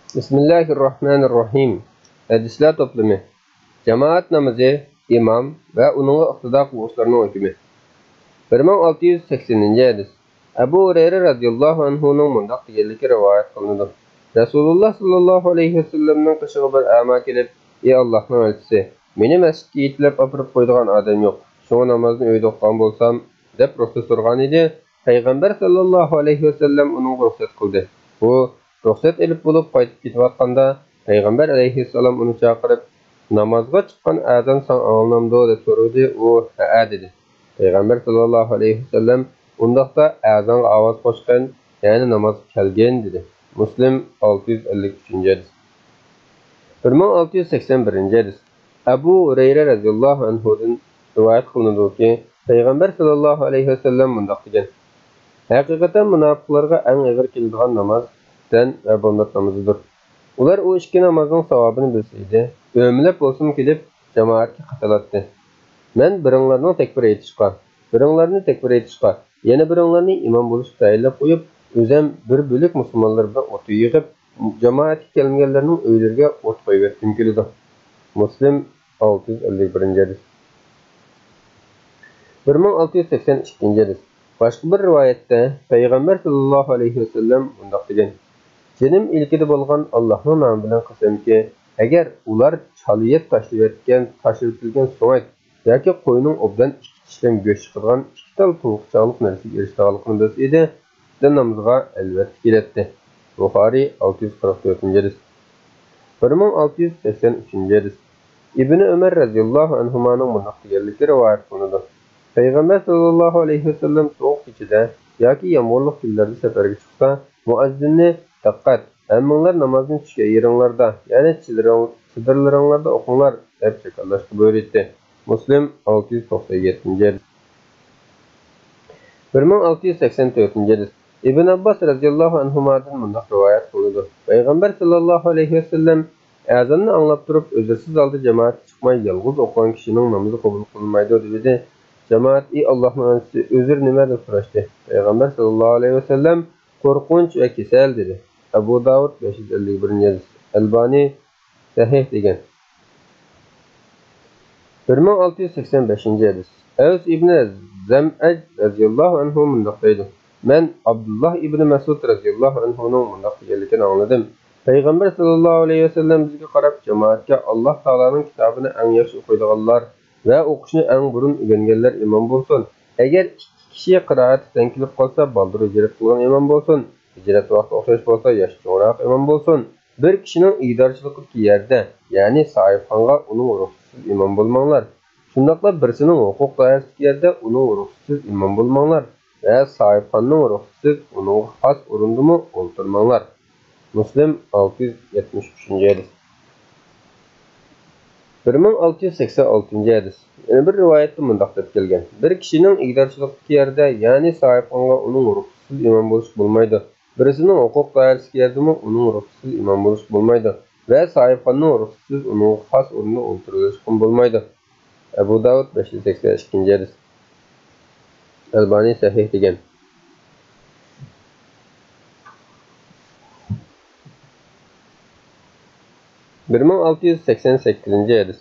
Bismillahirrahmanirrahim. Hadislar toplumi. Cemaat namazı, imam ve onunla iqtida qiluvchilarning hukmi. 1680 hadis. Abu Hurayra radhiyallohu anhuning mundaq deganligi rivoyat qilinadi. Rasululloh sallallohu alayhi vasallamning qishig'i bir ama kelib, "Ey Allohning elchisi, meni masjidga yetlab olib qo'ydigan odam yo'q. Shunga namozni uyda o'qigan bo'lsam" deb ruxsat so'ragan edi. Payg'ambar sallallohu alayhi vasallam uning ruxsat qildi. Bu ruxsat elib bo'lib qaytib ketayotganda Payg'ambar alayhissalom uni chaqirib, namozga chiqqan azon san anlamdo deb so'radi. U ha dedi. Payg'ambar sallallohu alayhi vasallam undaqda azonga ovoz qo'shgan, ya'ni namoz kelgan dedi. Muslim 653 hadis. 1681 hadis. Abu Hurayra radhiyallohu anhudan rivoyat qilinadiki, Payg'ambar sallallohu alayhi vasallam mundaq degan: "Haqiqatan munofiqlarga eng og'ir keladigan namoz dan va bombat namozidir. Ular o ikki namozning savobini bilsaydi, o'milab bo'lsin kelib jamoatga qatalatdi. Men biringlarning biringlarni takbir aytishqa, yana biringlarni imom bo'lishga tayinlab qo'yib, o'zim bir bo'lik musulmonlar bilan o't yig'ib, jamoatga kelmaganlarning uylariga o't qo'yib etdim keladi." Muslim 651 hadis. 1682 hadis. Başqa bir rivoyatda Payg'ambar sallallohu alayhi vasallam bundoq degan: "Jinim ilkida bo'lgan Allohning nomi bilan qasamki, agar ular chaliyat tashlab so'ngak yoki qo'yning obdan ikki tishdan go'sht chiqadigan ikki tal tovuqchalik narsaga erishganligini bilsa edi, namozga albatta keladi." Buxoriy 644 hadis. 1683 hadis. İbn Ömer radhiyallohu anhumaning bundoq deganligi rivoyat qilinadi. Payg'ambar sallallohu alayhi vasallam so'q kechida yoki yomg'irli kunlarda safarga chiqsa, muazzinni "Diqqat, hammanglar namozni tushga yeringlarda, ya'ni chidirlaringlarda o'qinglar" deb chaqirishga buyurdi. Muslim 697 hadis. 1684 hadis. İbn Abbas radhiyallohu anhumadan bundoq rivoyat qilinadi. Payg'ambar sallallohu alayhi vasallam azonni anglab turib, o'zsiz holda jamoatga chiqmay yolg'iz o'qigan kishining namozi qabul qilinmaydi dedi. Jamoat "Ey Allohning elchisi, uzr nima?" deb so'rashdi. Payg'ambar sallallohu alayhi vasallam qo'rqinch va kasal dedi. Abu Davud 551 hadis. Albani sahih degan. 1685 hadis. Aws ibn Zam'aj radhiyallohu anhu mundaq deydi: "Men Abdullah ibn Mas'ud radhiyallohu anhuning mundaq deganligini angladim. Payg'ambar sallallohu alayhi vasallam bizga qarab, jamoatga Alloh taolaning kitobini eng yaxshi o'qiydiganlar va o'qishni eng burun o'rganganlar imom bo'lsin. Agar ikki kishi qiroat tankilib qolsa, baldir hijrat qilgan imom bo'lsin. Hijrat vaqti o'xshash bo'lsa, yoshi cho'roq imom bo'lsin. Bir kishining idorchiligidagi yerda, ya'ni sahifxonga uning ruxsatsiz imom bo'lmanglar. Shundaqla birisining huquq doirasidagi yerda uning ruxsatsiz imom bo'lmanglar va sahifxonning ruxsatsiz uning xos o'rindimi o'ltirmanglar." Muslim 673 hadis. 1686 hadis. Yana bir rivoyatda mundaq deb kelgan: "Bir kishining igdorchilikdagi yerda, ya'ni sahifxonga uning ruxsatsiz imom bo'lish bo'lmaydi. Birisining huquq doirasiga yerdami uning ruxsatsiz imom bo'lish bo'lmaydi va sahifxonning ruxsatsiz uning xos o'rnida o'ltirilish bo'lmaydi." Abu Davud 582 hadis. Albani sahih degan. 1688 hadis.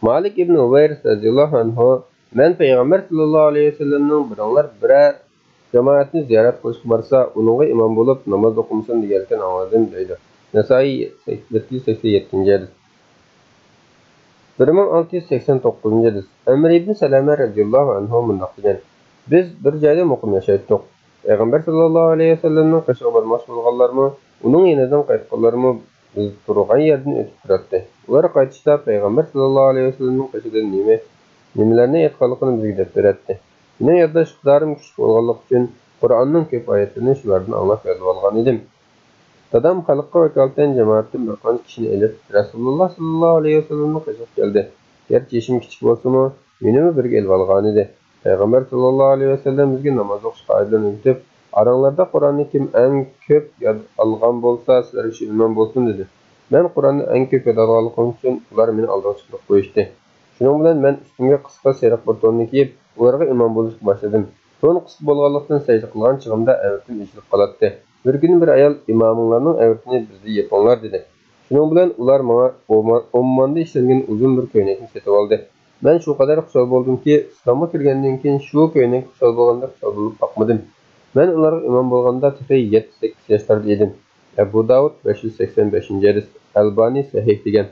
Malik ibn Ubayr radhiyallohu anhu: "Men Payg'ambar sallallohu alayhi vasallamning biringlar biror jamoatni ziyorat qilishga borsa, uningga imom bo'lib namoz o'qimasin deganligini angladim" deydi. Nasoiy 787 hadis. 1689 hadis. Amr ibn Salama radhiyallohu anhu mundaq degan: "Biz bir joyda muqim yashaydik. Payg'ambar sallallohu alayhi vasallamning qishig'i bormoq bo'lganlarmi, uning yenidan qaytganlarmi biz turgan yerdan o'tib turadi. Ular qaytishda Payg'ambar sallallohu alayhi vasallamning qishidan nimalarni aytganligini bizga deb beradi. Mening yoddash iqtidorim kuchli bo'lganligi uchun Qur'onning ko'p oyatlarini shulardan anglab yozib olgan edim. Dadam xalqqa vakolatan jamoatdan bir qancha kishini elib Rasululloh sallallohu alayhi vasallamning qishiga keldi. Gerçi ishim kichik bo'lsa-mu, meni birga elib olgan edi. Payg'ambar sallallohu alayhi vasallam bizga namoz o'qish qoidalarini o'rgatib, "Aranglarda Qur'onni kim eng ko'p yod olgan bo'lsa, sizlarga shu imom bo'lsin" dedi. Men Qur'onni eng ko'p yod olganligim uchun ular meni oldiga chiqib qo'yishdi. Shuning bilan men ustimga qisqa seriq bir to'nni kiyib, ularga imom bo'lishga boshladim. To'n qisqa bo'lganlikdan sajda qilgan chig'imda avatim eshilib qoladi. Bir gün bir ayol imamlarning avratini bizga yapinglar dedi. Shuning bilan ular menga Ommanda ishlangan uzun bir ko'ylakni sotib oldi. Men shu qadar xushal bo'ldimki, islomga kirgandan keyin shu ko'ylak xushal bo'lganda xushal bo'lib boqmadim. Men ularga imom bo'lganda tehi 7-8 yoshlarda edim. Abu Davud 585-hadis, Albani sahih degan.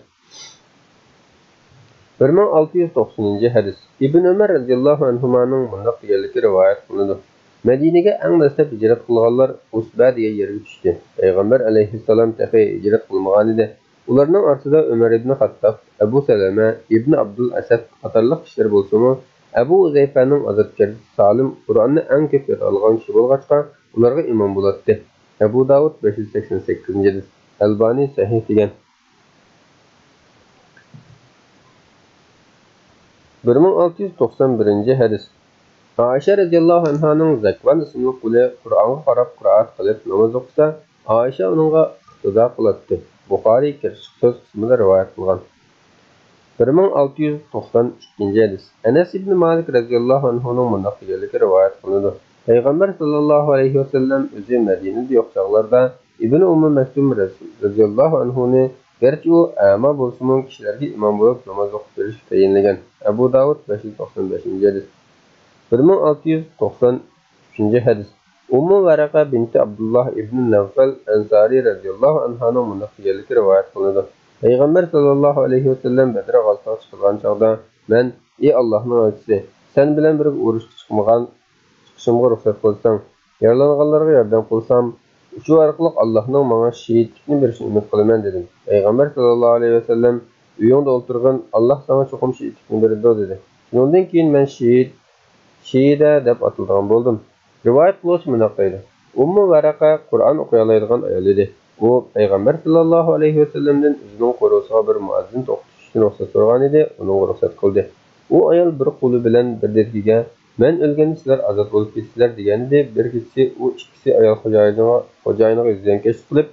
1690-hadis. Ibn Umar radhiyallohu anhuning bunday deganligi rivoyat qilinadi. Madinaga eng dastlab hijrat qilganlar Usba degan yerga tushdi. Payg'ambar alayhissalom tehi hijrat qilmagan edi. Ularning orasida Umar ibn Xattob, Abu Salama, Ibn Abdul Asad qatorliq kishilar bo'lsa-mu, Abu Uzayfaning azobkari Salim Qur'onni eng ko'p yod olgan kishi bo'lg'achqa, ularga imom bo'ladi. Abu Davud 588-hadis, Albani sahih degan. 1691-hadis. Aisha radhiyallohu anhaning Zakvan ismli quli Qur'onga qarab qiraat qilib namoz o'qisa, Aisha uningga iqtido qiladi. Buxoriy kirishlik so'z qismida rivoyat qilgan. 1692-hadis. Anas ibn Malik radhiyallohu anhuning bunday deganligi rivoyat qilinadi. Payg'ambar sallallohu alayhi vasallam o'zi Madinada yo'q chog'larda Ibn Maktum radhiyallohu anhuni garchi u ama bo'lsa-mu kishilarga imom bo'lib namoz o'qib berish tayinlagan. Abu Davud 595-hadis. 1693-hadis. Ummu Varaqa binti Abdullah ibn Nawfal Ansari radhiyallohu anhaning bunday deganligi rivoyat qilinadi. Payg'ambar sallallohu alayhi vasallam Badr g'azotida chiqqan chog'da men, ey Allohning elchisi, sen bilan bir urushga chiqishimga ruxsat qilsang, yaralanganlarga yordam qilsam, shu orqali Allohning menga shahidlikni berishini umid qilaman dedim. Payg'ambar sallallohu alayhi vasallam uyingda o'tirgan Alloh senga cho'qim shahidlikni beradi dedi. Shundan keyin men shahida deb atilgan bo'ldim. Rivoyat qiluvchi bunday deydi. Ummu Varaqa Qur'on o'qiy oladigan ayol edi. U payg'ambar sallallohu alayhi vasallamdan o'zining qo'rg'osiga bir muazzin to'xtatishni ruxsat so'ragan edi, uni ruxsat qildi. U ayol bir qo'li bilan bir dedigiga men o'lganda sizlar azod bo'lib ketsizlar degandi. Bir kechasi u ikkisi ayol xo'jayiniga ziyonkashlik qilib,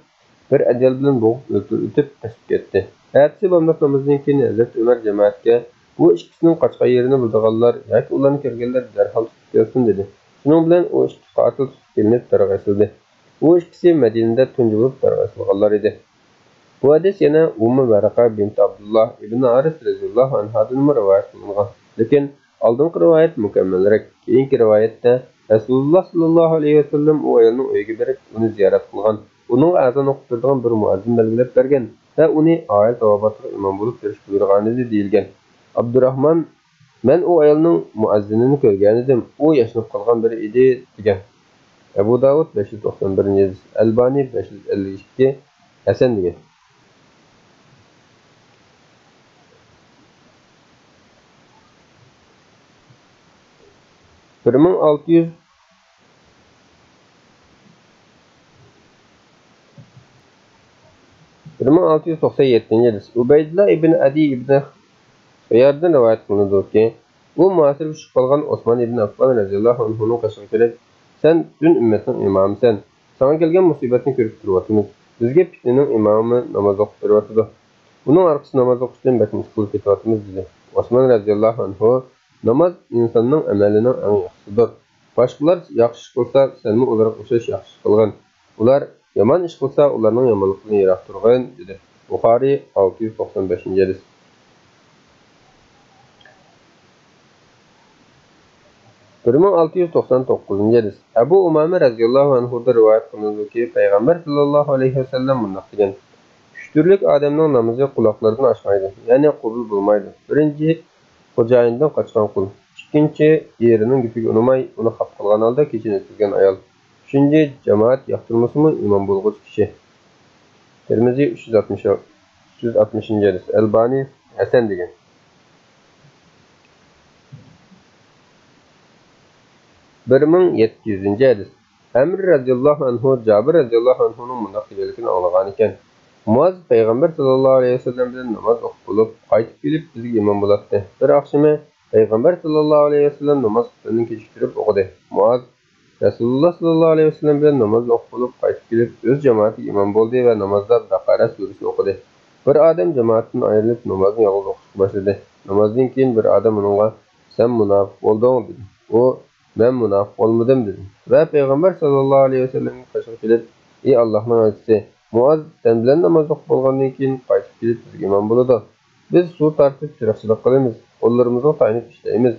bir ajal bilan bo'g'ib o'tib tashib ketdi. Ertasi bomdod namozidan keyin Hazrat Umar jamoatga bu ikkisining qochgan yerini bildiganlar yoki ularni ko'rganlar darhol tutib kelsin dedi. Shuning bilan u ikki qotil tutib kelinib targ'asildi. Bu ikkisi Madinada tunji bo'lib targ'asilganlar edi. Bu hadis yana Ummu Varaqa binti Abdullah ibn Aris radhiyallohu anhadan rivoyat qilingan. Lekin oldingi rivoyat mukammalroq. Keyingi rivoyatda Rasululloh sallallohu alayhi vasallam u ayolning uyiga borib, uni ziyorat qilgan. Uning azon o'qib turadigan bir muazzin belgilab bergan va uni oyat tavobatga imom bo'lib berish buyurgan edi deyilgan. Abdurrahman men u ayolning muazzinini ko'rgan edim. U yashnab qolgan biri edi degan. Abu Davud 591-hadis, Albani 552, Hasan degan. 1697-hadis. Ubaydullah ibn Adi ibn Xiyardan rivoyat qilinadiki, u muasir tushib qolgan Osmon ibn Affon radhiyallohu anhuning qashiga kelib, sen dün ümmetning imomisan. Sana kelgan musibatni ko'rib turyapmiz. Bizga fitnaning imomi namoz o'qib turyapti. Uning orqasida namoz o'qishdan bakmiz qilib ketyapmiz dedi. Osmon radhiyallohu anhu namoz insonning amalining eng yaxshisidir. Boshqalar yaxshi ish qilsa, senmi ularga o'xshash yaxshi qilgan. Ular yomon ish qilsa, ularning yomonligidan yiroq turg'in dedi. Buxoriy 695-hadis. 1699-hadis. Abu Umama radhiyallohu anhudan rivoyat qilinadiki, payg'ambar sallallohu alayhi vasallam bunday degan: 3 turlik odamning namozi quloqlaridan oshmaydi, ya'ni qabul bo'lmaydi. Birinchi xo'jayindan qochgan qul, ikkinchi erining gapiga unamay, uni xaf qilgan holda kechini o'tkazgan ayol, uchinchi jamoat yoqtirmasmi imom bo'lg'uchi kishi. Termiziy 360-hadis, Albani Hasan degan. 1700-hadis. Amr radhiyallohu anhu Jabir radhiyallohu anhuning bunday deganligini anglagan ekan. Muaz payg'ambar sallallohu alayhi vasallam bilan namoz o'qib bo'lib, qaytib kelib bizga imom bo'ladi. Bir oqshimi payg'ambar sallallohu alayhi vasallam namoz o'qishini kechiktirib o'qidi. Muaz Rasululloh sallallohu alayhi vasallam bilan namoz o'qib bo'lib, qaytib kelib o'z jamoatiga imom bo'ldi va namozda Baqara surasini o'qidi. Bir odam jamoatdan ayrilib namozni yolg'iz o'qishga boshladi. Namozdan keyin bir odam unga "Sen munofiq bo'lding" dedi. U "Men munofiq bo'lmadim" dedi. Va payg'ambar sallallohu alayhi vasallamga qashiq kelib, Ey Allah'ın elçisi, Muaz sen bilen namazlık bolgandan keyin qaytib kelip bizge imam boladı. Biz su tartib çırakçılık qilamiz, qo'llarimizga tayanib ishlaymiz.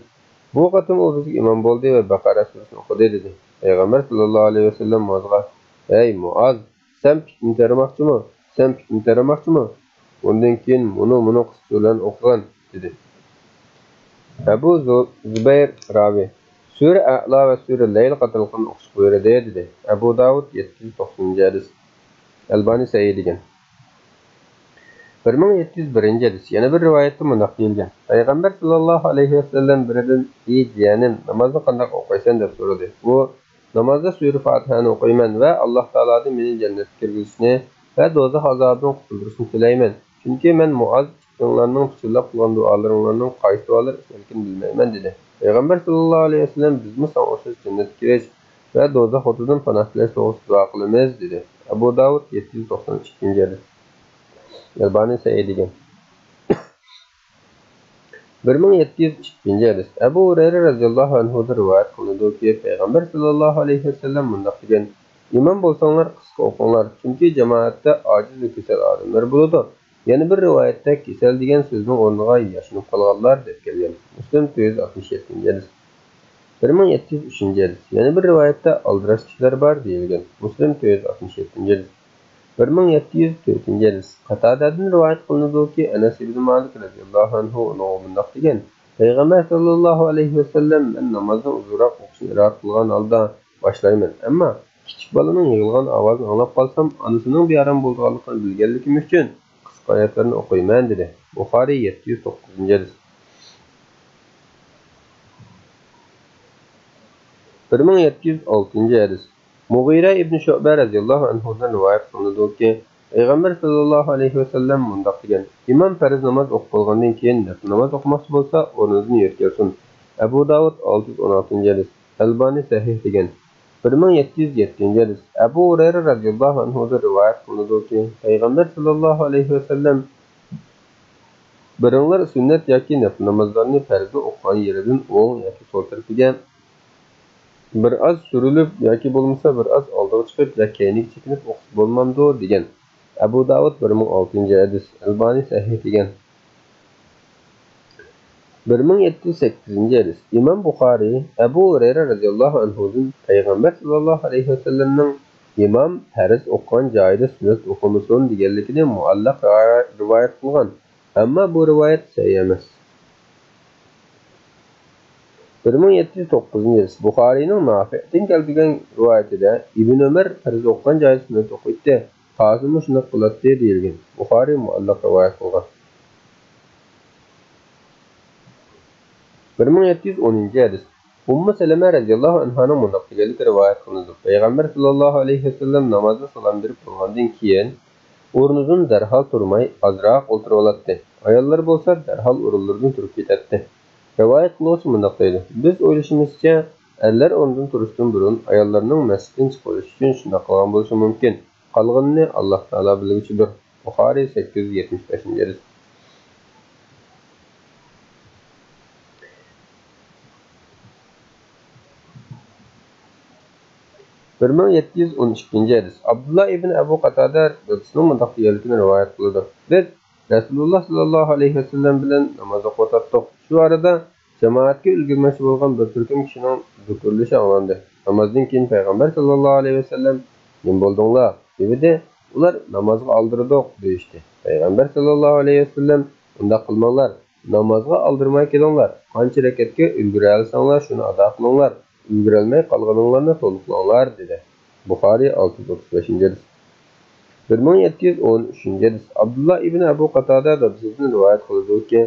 Bu qatim o bizge imam boldi ve Bakara surasini o'qidi dedi. Peygamber sallallohu alayhi ve sellem Muazga: "Ey Muaz, sen pitni taramoqchimi? Sen pitni taramoqchimi?" Ondan keyin muni qisqa bilan o'qigan dedi. Abu Zubayr ravi Sura A'la ve Sura Leyl qatılqın o'qish buyurdi dedi. Abu Davud 790 hadis. Albani Sahih degan. 1701 hadis. Yana bir rivoyatda mundaq deyilgan. Payg'ambar sallallohu alayhi vasallam biridan: "Ey jiyanim, namozni qanday o'qiysan?" deb so'radi. Bu namozda Sura Fatihani o'qiyman va Alloh taolodan meni jannatga kirgizishni va do'zax azobidan qutuldirishni tilayman. Chunki men Muaz onlarning pichirlab qilgan duolaringlarning qaysi duolar ekanligini bilmayman dedi. Payg'ambar sallallohu alayhi vasallam bizmi sana o'xshash jannatga kirish va do'zax o'tidan panoh tilash to'g'risida duo qilamiz dedi. Abu Davud 792 hadis. Albani Sahih degan. 1702 hadis. Abu Hurayra radhiyallohu anhu rivoyat qilinadiki, Payg'ambar sallallohu alayhi vasallam mundaq degan: "Imom bo'lsanglar qisqa o'qinglar, chunki jamoatda ojiz va kasal odamlar bo'ladi." Yana bir rivoyatda kasal degan so'zning o'rniga yashinib qolganlar deb kelgan. Muslim 467 hadis. 1703 hadis. Yana bir rivoyatda aldirash kishilar bor deyilgan. Muslim 467 hadis. 1704 hadis. Qatadadan rivoyat qilinadiki, Anas ibn Malik radhiyallohu anhu mundaq degan: Payg'ambar sallallohu alayhi vasallam men namozni uzunroq o'qishni irod qilgan holda boshlayman. Ammo kichik bolaning yig'ilgan ovozini anglab qolsam, onasining bearam bo'lganligini bilganligim uchun qisqa oyatlarni o'qiyman dedi. Buxoriy 709 hadis. 1706 hadis. Mughira ibn Shu'ba radhiyallohu anhudan rivoyat qilinadiki, Payg'ambar sallallohu alayhi vasallam mundaq degan: "Imom farz namoz o'qib bo'lgandan keyin nafil namoz o'qimoqchi bo'lsa, o'rnidan yerkelsin." Abu Davud 616 hadis. Albani Sahih degan. 1707 hadis. Abu Hurayra radhiyallohu anhudan rivoyat qilinadiki, Payg'ambar sallallohu alayhi vasallam biringlar sunnat yoki nafil namozlarni farzda o'qigan yeridan o'ng yoki so'l tarafiga bir az surilib yoki bo'lmasa bir az oldiga chiqib va keyiniga chekinib o'qib bo'lmamdi degan. Abu Davud 1600 hadis. Albani Sahih degan. 1708 hadis. Imom Buxoriy Abu Hurayra radhiyallohu anhudan Payg'ambar sallallohu alayhi vasallamning imom farz o'qigan joyida sunnat o'qimasin deganligini muallaq rivoyat qilgan. Ammo bu rivoyat sahih emas. 1709 hadis. Buxoriyning Nafi'dan kelgan rivoyatida Ibn Umar farz o'qigan joyida sunnat o'qiydi. Hozir shunday qiladi deyilgan. Buxoriy muallaq rivoyat qilgan. 1710 hadis. Ummu Salama radhiyallohu anhaning mundaq deganligi rivoyat qilinadi. Payg'ambar sallallohu alayhi vasallam namozda salom berib bo'lgandan keyin o'rnidan darhol turmay ozroq o'tirib oladi. Ayollar bo'lsa darhol o'rinlaridan turib ketadi. Rivoyat qiluvchi mundaq deydi: "Biz o'ylashimizcha, erlar o'rnidan turishdan burun ayollarning masjiddan chiqib olishi uchun shunday qilgan bo'lishi mumkin. Qolganini Alloh taolo bilguchidir." Buxoriy 875 hadis. 1712 hadis. Abdullah ibn Abu Qatada radhiyallohu mundaq deganligini rivoyat qildi. Biz Rasululloh sallallohu alayhi vasallam bilan namoz o'qiyotdik. Shu arada jamoatga ulgurmoqchi bo'lgan bir turkum kishining zikrlashi anglandi. Namozdan keyin Payg'ambar sallallohu alayhi vasallam "Nim bo'ldinglar?" dedi. Ular namozga oldirdik deyishdi. Payg'ambar sallallohu alayhi vasallam "Unda qilmanglar, namozga oldirmay kelinglar. Qancha rakatga ulgura olsanglar, shuni ado qilinglar. Ulgurolmay qolganinglarni to'liqlanglar" dedi. Buxoriy 635 hadis. 1713 hadis. Abdullah ibn Abu Qatada radhiyallohu rivoyat qildi.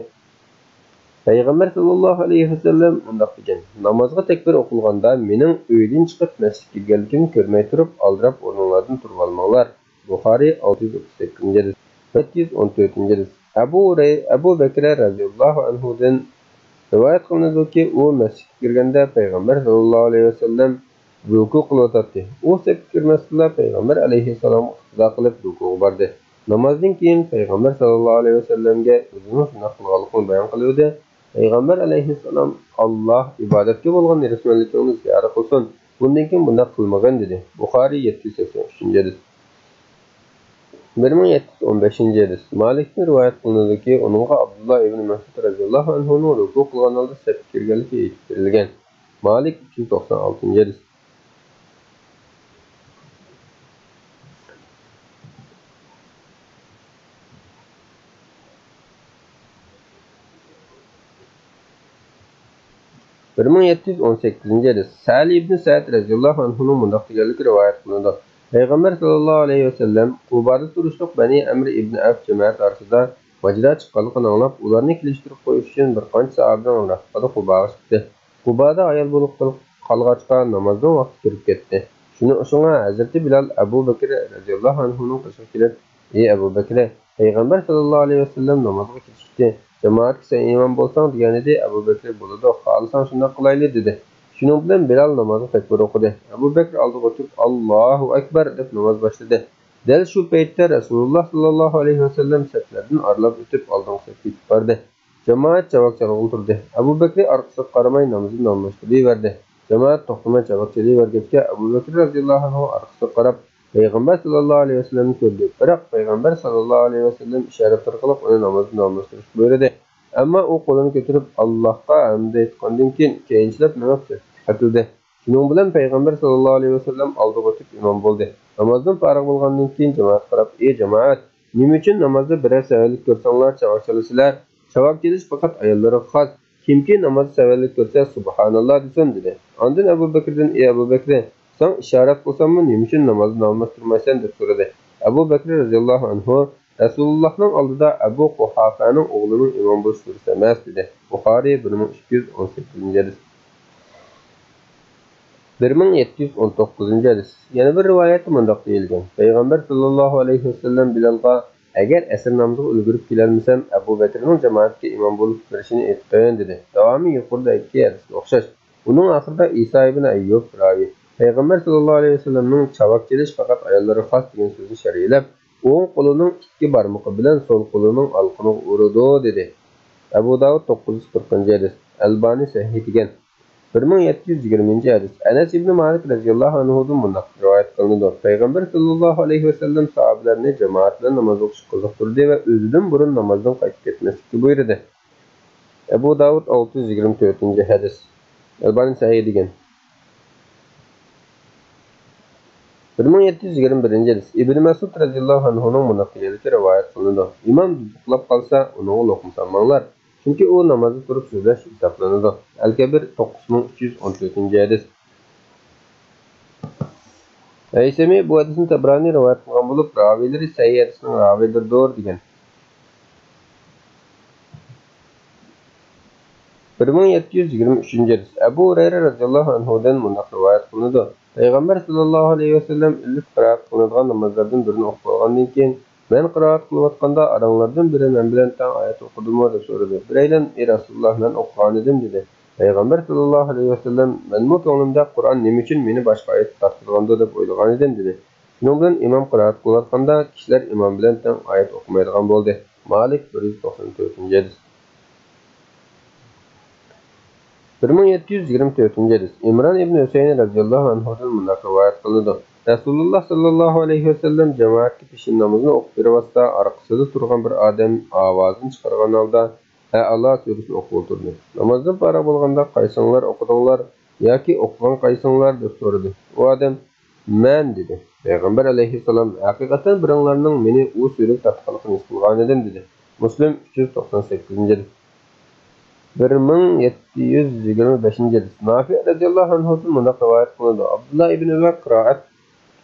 Payg'ambar sallallohu alayhi vasallam mundaq degan: "Namozga takbir o'qilganda mening uydan chiqib masjidga kelganligimni ko'rmay turib, aldirab o'rninglardan turib olmanglar." Buxoriy 638 hadis. 1714 hadis. Abu Bakr radhiyallohu anhudan rivoyat qilinadiki, u masjidga kirganda Payg'ambar sallallohu alayhi vasallam ruku qilyotdi. U safga kirmasdan Payg'ambar alayhissalom iqtido qilib rukuga bordi. Namozdan keyin Payg'ambar sallallohu alayhi vasallamga o'zining shunday qilganligini bayon qildi. Payg'ambar alayhissalom Alloh ibodatga bo'lgan rasmiyatligingizni ziyorat qilsin. Bundan keyin bunday qilmagan dedi. Buxoriy 783 hadis. 1715-ci hadis. Malik'ten rivayet kılındı ki onunğa Abdullah ibn Mesud radıyallahu anhu'nun ruku kılgan alda sepip kirgenliki eğitip verilgen. Malik 396-ci hadis. Bir 1718-ci hadis. Sa'li ibn Sa'd radıyallahu anhu'nun mundaq deganligi rivayet kılındı. Peygamber sallallahu aleyhi ve sellem Qubada turuşluq Bani Emr ibn Avf cemaat arasida vajda chiqqanligini anglab, ularni kelishtirib qo'yish uchun bir qancha sahobadan umrahga Qubaga chiqdi. Qubada ayol bo'lib qolg'achqa namozdan vaqti kirib ketdi. Shunga Hazrati Bilal Abu Bakr radhiyallohu anhuning qishiga kelib, "Ey Abu Bakr, Payg'ambar sallallohu alayhi vasallam namozga ketishdi. Jamoatga sen imom bo'lsang" deganida Abu Bakr "Bo'ladi, xohlasang shunday qilayli" dedi. Shuning bilan Bilal namozga takbir o'qidi. Abu Bakr oldiga o'tib "Allohu akbar" deb namoz boshladi. Dal shu paytda Rasululloh sallallohu alayhi vasallam saflardan aralab o'tib oldingi safga yetib bordi. Jamoat chavoq chalg'iltirdi. Abu Bakr orqasiga qaramay namozini almashtirdi. Jamoat to'xtamay chavoq chalavergachga Abu Bakr radhiyallohu anhu orqasiga qarab Payg'ambar sallallohu alayhi vasallamni ko'rdi. Biroq Payg'ambar sallallohu alayhi vasallam ishorat orqali uni namozini almashtirish buyurdi. Ammo u qo'lini ko'tarib Allohga hamd aytgandan keyinchilab namoz qildi. Shuning bilan Payg'ambar sallallohu alayhi vasallam oldiga o'tib imom bo'ldi. Namozdan farigʼ bo'lgandan keyin jamoat qarab, "Ey jamoat, nima uchun namozda biror savallik ko'rsanglar chavoq chalasizlar? Chavoq chalish faqat ayollarga xos. Kimki namoz savallik ko'rsa subhanalloh desin" dedi. Ondan Abu Bakrdan, "Ey Abu Bakr, sen ishorat qilsanmi, nima uchun namozni almashtirmaysan?" deb so'radi. Abu Bakr radhiyallohu anhu Rasulullohning oldida Abu Quhafaning o'g'lining imom bo'lish durust emas dedi. Buxoriy 1218-ci hadis. 1719-ci hadis. Yana bir rivoyatda mundaq deyilgan. Payg'ambar sallallohu alayhi vasallam Bilalga "Agar asr namoziga ulgurib kelolmasam, Abu Bakrning jamoatga imom bo'lib kirishini aytqin" dedi. Davomi yuqorida ikki hadisga o'xshash. Uning oxirida Isa ibn Ayyub ravi Payg'ambar sallallohu alayhi vasallamning chavoq chalish faqat ayollarga xos degan so'zni sharhlab, o'ng qo'lining ikki barmog'i bilan so'l qo'lining alqini urdi dedi. Abu Davud 940-ci hadis. Albani sahih degan. 1720-ci hadis. Anas ibn Malik radhiyallohu anhudan mundaq rivoyat qilindi. Payg'ambar sallallohu alayhi vasallam sahobalarni jamoat bilan namoz o'qishga qiziqtirdi va o'zidan burun namozdan qaytib ketmaslikka buyurdi. Abu Davud 624-ci hadis. Albani sahih degan. 1721-ci hadis. İbn Mas'ud radhiyallohu anhuning mundaq deganligi rivoyat qilindi. Imom uxlab qolsa, uni o'qimsanmanglar. Çünkü o namazı durup so'zlash hisoblanadi. Al-Kabir 9314-ci hadis. Haysami bu hadisni Tabrani rivoyat qilgan bo'lib, raviylari sahih hadisning raviydirdir degan. 1723-ci hadis. Abu Hurayra radhiyallohu anhudan mundaq rivoyat qilindi. Payg'ambar sallallohu alayhi vasallam ilk qiraat qilinadigan namozlardan birini o'qib olgandan keyin "Men qiraat qilayotganda aranglardan biri men bilan tang oyat o'qidimi?" deb so'radi. Biraylan "Ey Rasululloh, men o'qigan edim" dedi. Payg'ambar sallallohu alayhi vasallam "Men bu ko'nglimda Qur'on nima uchun meni boshqa oyat tartibganda deb o'ylagan edim" dedi. Shuning bilan imom qiraat qilayotganda kishilar imom bilan tang oyat o'qimaydigan bo'ldi. Malik 194-ci hadis. 1724-ci hadis. İmran ibn Hüseyin radhiyallohu anhudan mundaq rivoyat qilindi. Rasululloh sallallohu alayhi vasallam jamoatga peshin namozini o'qib bervasta orqasida turgan bir odam ovozini chiqargan holda Allah surasini o'qib o'tirdi. Namozdan faragʼ bo'lganda qaysinglar o'qidinglar yoki o'qigan qaysinglar deb so'radi. U odam "Men" dedi. Payg'ambar alayhissalom "Haqiqatan biringlarning meni u sura tarqalishini qilgan edim" dedi. Muslim 398-ci hadis. 1725-ci hadis. Nafi radhiyallohu anhudan mundaq rivoyat qilindi. Abdullah ibn Umar qiroat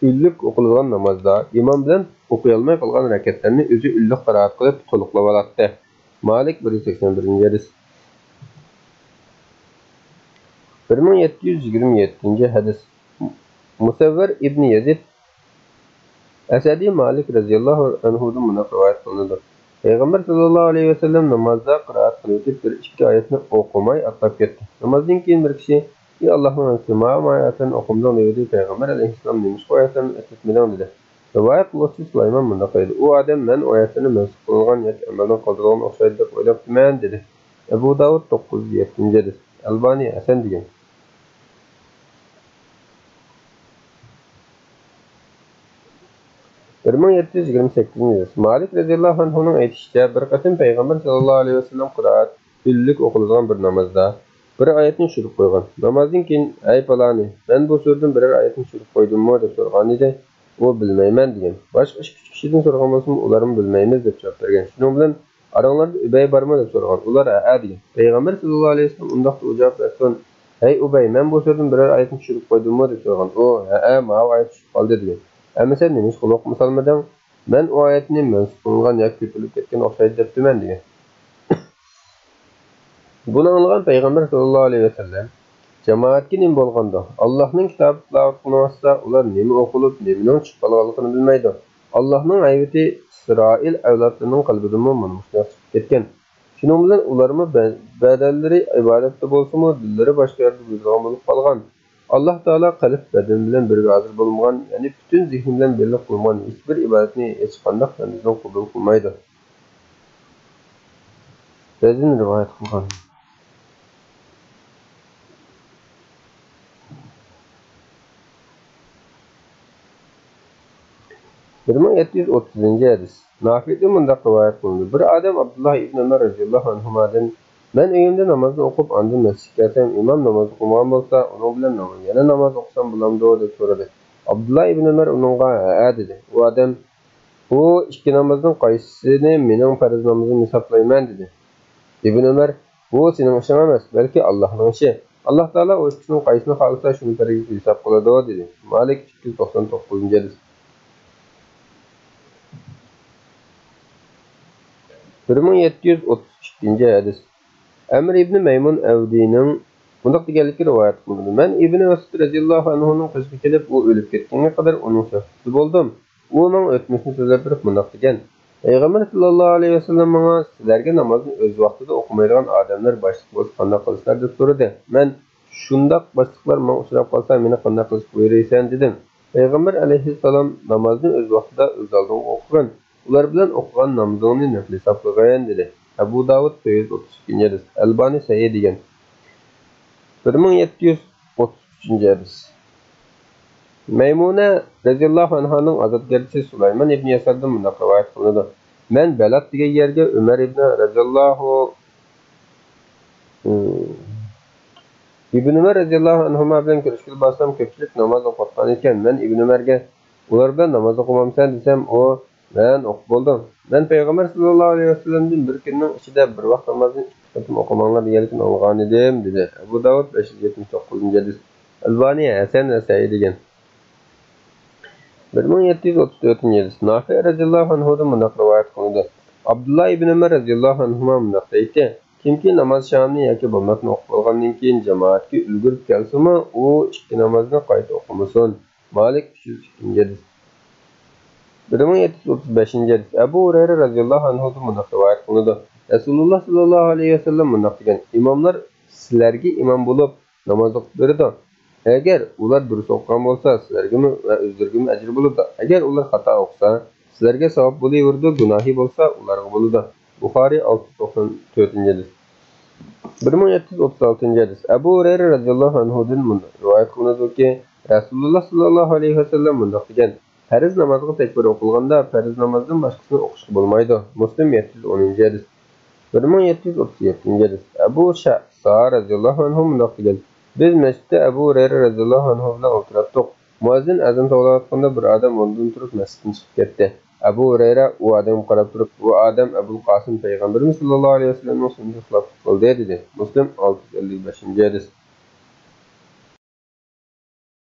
illik o'qilgan namozda imom bilan o'qiy olmay qolgan rakatlarni o'zi illik qiroat qilib to'liqlab oladi. Malik 181-ci hadis. 1727-ci hadis. Musavvar ibn Yazid Asadi Malik radhiyallohu anhudan mundaq rivoyat qilindi. Payg'ambar sallallohu alayhi vasallam namozda qiroat qilib bir ikki oyatni o'qimay atlab ketdi. Namozdan keyin bir kishi "Ey Allohning elchisi, mana oyatni o'qimdan" dedi. Payg'ambar alayhissalom "Nima oyatni aytmading" dedi. Rivoyat qiluvchi Sulaymon mundaq dedi. "U odam men oyatni mansub qilgan yoki amaldan qoldirgan o'xshaydi deb o'ylabman" dedi. Abu Davud 907-ci hadis. Albani hasan degan. 1728-ci 1728. Malik radhiyallohu anhuning aytishicha, bir qatim payg'ambar sallallohu alayhi vasallam qiroat illik o'qiladigan bir namozda bir oyatni tushirib qo'ygan. Namozdan keyin "Ey paloni, men bu so'rdan biror oyatni tushirib qo'ydimmi?" deb so'ragan edi. U "Bilmayman" degan. Boshqa 3 kishidan so'ragan bo'lsa, ularni "Bilmaymiz" deb javob bergan. Shuning bilan "Aranglarda Ubay bormi?" deb so'ragan. Ular "Ha" degan. Payg'ambar sallallohu alayhi vasallam undaqda javob bersin. "Ey Ubay, men bu so'rdan biror oyatni tushirib qo'ydimmi?" deb so'ragan. U "Ha, ma oyat tushib qoldi" degan. "Amma sen nima ish qilib o'qimasanmiding? Men o oyatni mansub qilingan yoki ko'tarilib ketgan o'xshaydi debdiman" degan. Buni anglagan payg'ambar sallallohu alayhi vasallam jamoatga nima bo'lganda Allohning kitobi tilovat qilinsa, ular nima o'qilib, nimaning chiqib qolganligini bilmaydi. Allohning ayvati Isroil avlodlarining qalbidan mana shunday chiqib ketgan. Shuning bilan ularmi badallari ibodatda bo'lsa-mu, dillari boshqa yerda bo'lgan bo'lib qolgan. Alloh taolo qalb badan bilan birga hozir bo'lmagan, ya'ni butun zehn bilan birlik qilgan hech bir ibodatni hech qanday bandizdan qabul qilmaydi. Bizning rivoyat qilgan 1730 hadis. Nafi'de mundaq rivoyat qilindi. Bir odam Abdullah ibn Umar radhiyallohu anhudan "Men uyimda namozni o'qib, ondan masjidga kelsam, imom namoz o'qimagan bo'lsa, uning bilan yana namoz o'qisam bo'lamdi?" deb so'radi. Abdullah ibn Umar uningga "Ha" dedi. U odam "Bu ikki namozning qaysisini mening farz namozim hisoblayman" dedi. Ibn Umar "Bu sening ishing emas, balki Allohning ishi. Alloh taolo o'z ishning qaysini xohlasa, shuni farz hisob qiladi" dedi. Malik 299 hadis. 1732 hadis. Amr ibn Maymun Avdining bundaq deganligi rivoyat qilindi. Men Ibn Mas'ud radhiyallohu anhuning qiziga kelib, u o'lib ketganga qadar uning sohbati bo'ldim. U menga o'tmishni so'zlab berib bundaq degan. Payg'ambar sallallohu alayhi vasallam menga sizlarga namozni o'z vaqtida o'qimaydigan odamlar boshliq bo'lsa qanday qilishlar deb so'radi. Men shundaq boshliqlar menga uchrab qolsa, meni qanday qilish buyuraysan dedim. Payg'ambar alayhissalom namozni o'z vaqtida o'z oldiga o'qigan. Ular bilan o'qigan namozini nafl hisoblagan dedi. Abu Davud 932 hadis. Albani sahih degan. 1733 hadis. Maymuna radhiyallohu anhaning azodgarchisi Sulaymon ibn Yasaddan bunday rivoyat qilinadi. Men Balat degan yerga Umar ibn Umar radhiyallohu anhu bilan ko'rishga borsam, ko'pchilik namoz o'qiyotgan ekan. Men Ibn Umarga ular bilan namoz o'qimamsan desam, u "Men o'qib bo'ldim. Men payg'ambar sallallohu alayhi vasallamdan bir kunning ichida bir vaqt namozni ikki qatim o'qimanglar deganligini olgan edim" dedi. Abu Davud 579 hadis. Albani Hasan va Sahih degan. 1734 hadis. Nafi radhiyallohu anhudan bunday rivoyat qilindi. Abdullah ibn Umar radhiyallohu anhu bunday aytdi: "Kimki namoz shomni yoki bo'lmasini o'qib olgandan keyin jamoatga ulgurib kelsa-mu, u ikki namozni qayta o'qimasin." Malik 302 hadis. 1735 hadis. Abu Hurayra radhiyallohu anhu bunday rivoyat qilindi. Rasululloh sallallohu alayhi vasallam bunday degan: "Imomlar sizlarga imom bo'lib namoz o'qib beradi. Agar ular durust o'qigan bo'lsa, sizlarga va o'zlariga ajr bo'ladi. Agar ular xato o'qisa, sizlarga savob bo'laveradi, gunohi bo'lsa, ularga bo'ladi." Buxoriy 694 hadis. 1736 hadis. Abu Hurayra radhiyallohu anhudan rivoyat qilinadiki, Rasululloh sallallohu alayhi vasallam bunday degan: "Farz namozga takbir o'qilganda farz namozdan boshqasini o'qishga bo'lmaydi." Muslim 710 hadis. 1737 hadis. Abu Sha'sa radhiyallohu anhu bunday degan: "Biz masjidda Abu Hurayra radhiyallohu anhu bilan o'tirdik. Muazzin azon tovlayotganda bir odam o'rnidan turib masjiddan chiqib ketdi. Abu Hurayra u odamga qarab turib, "Bu odam Abul Qosim payg'ambarimiz sallallohu alayhi vasallamning sunnatiga xilof qildi" dedi. Muslim 655 hadis.